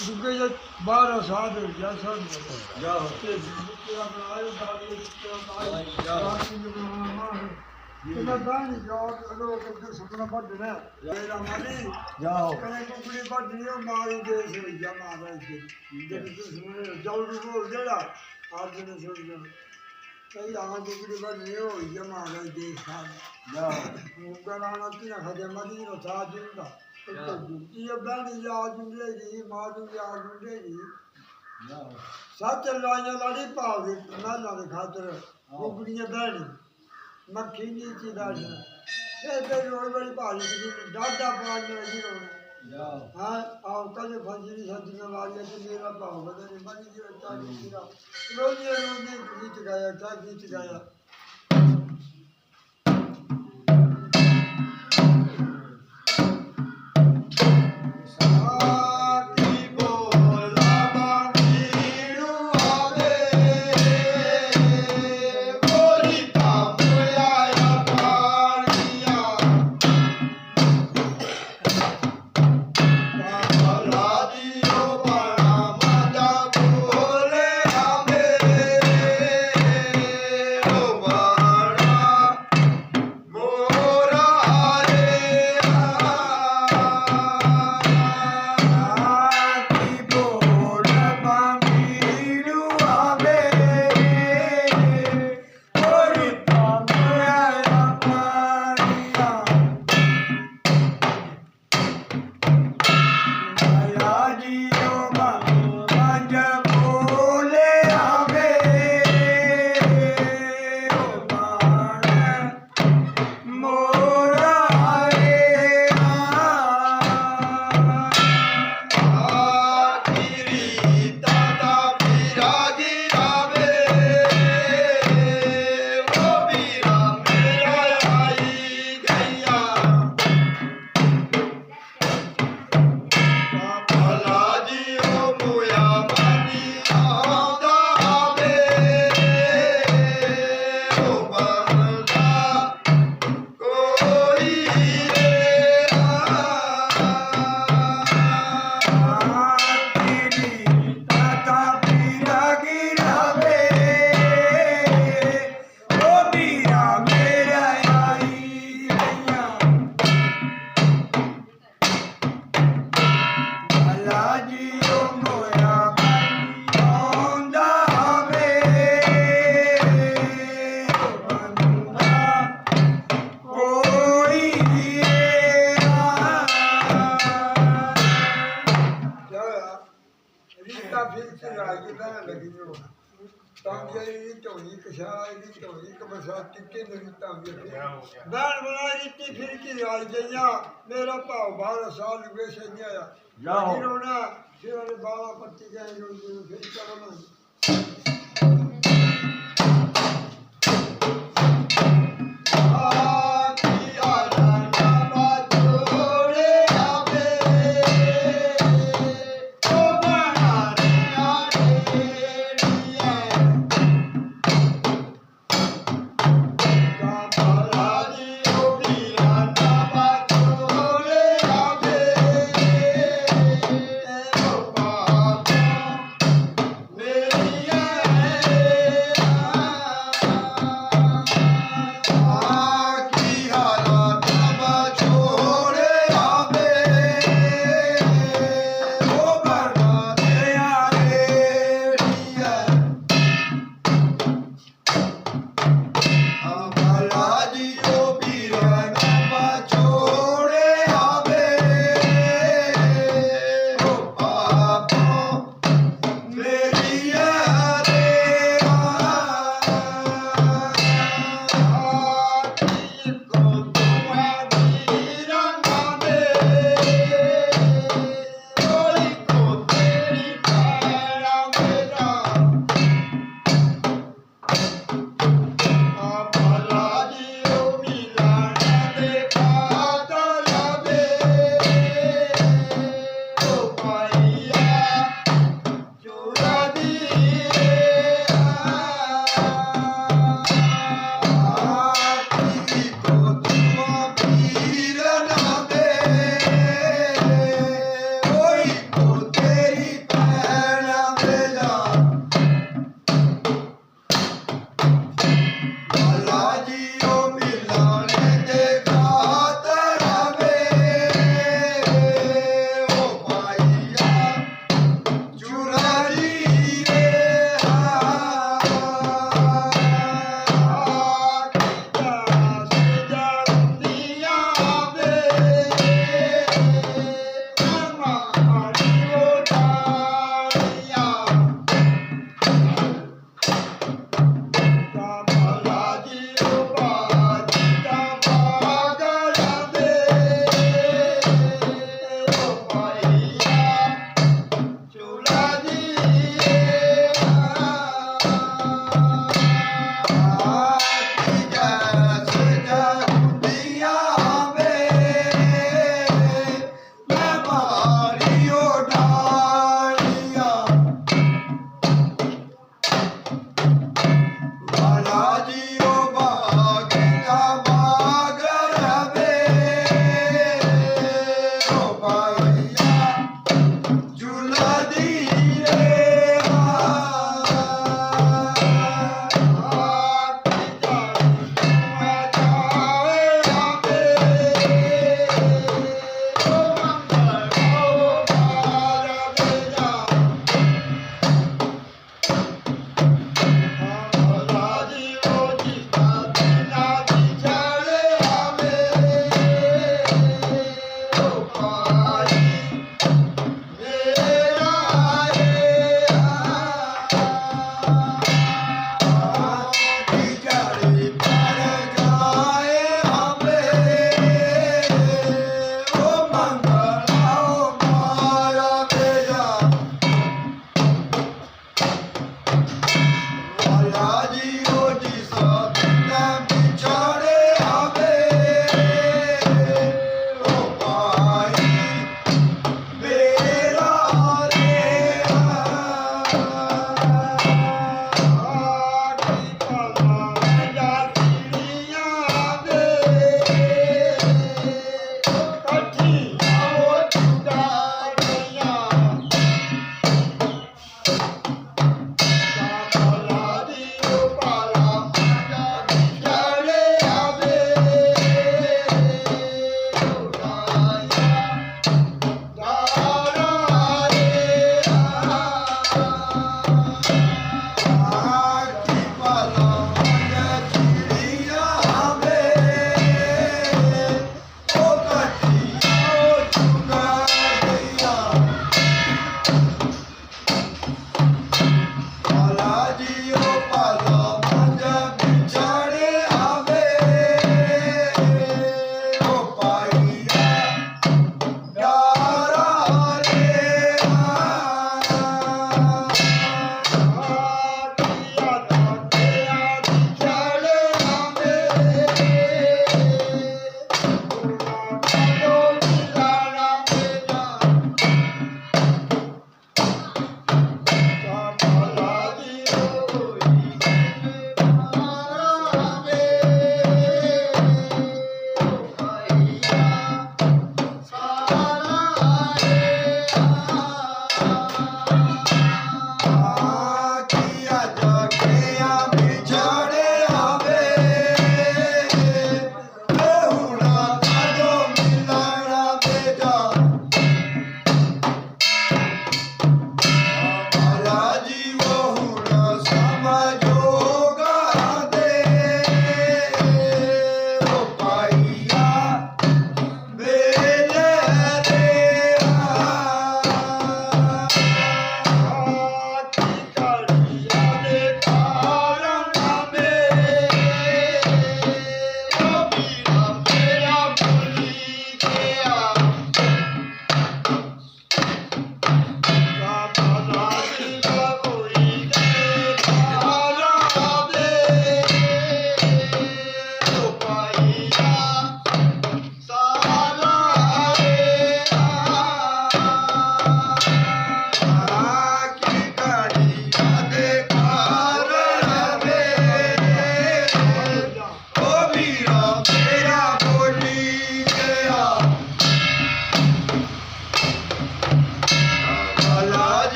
दुगे जे 12 साल या सब या होते दुगे बनाए दादी या ये दानी जो लोग के सपना पड़ना मेरा माली जाओ कने कुकड़ी पड़नी मारी दे से जमा रहे जे सुने जल्दी बोल जेड़ा आज ने सुन कई आगे कुकड़ी पड़नी हो जमा रहे दे साल जाओ उगराना तीन खजे मदी रो था जिंदा ये बहनी याद जुड़ेगी मारू याद जुड़ेगी सच लाइया लड़ी पावे नाला दे खातर कुकड़ियां बहनी मक्खी नी ची दाड़ी ये ते रोड बड़ी भारी की डाडा पाज में लगी रोने हां आओ कल फंजी सदी में वाली ते मेरा भाव बदने मनी जी चाची मेरा रोजे रोजे गीत गाया क्या गीत गाया मेरा भाव 12 साल हुए से नहीं आया फिर उन्हें 12 पत्ती गए फिर चलो Yeah.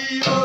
ਜੀਓ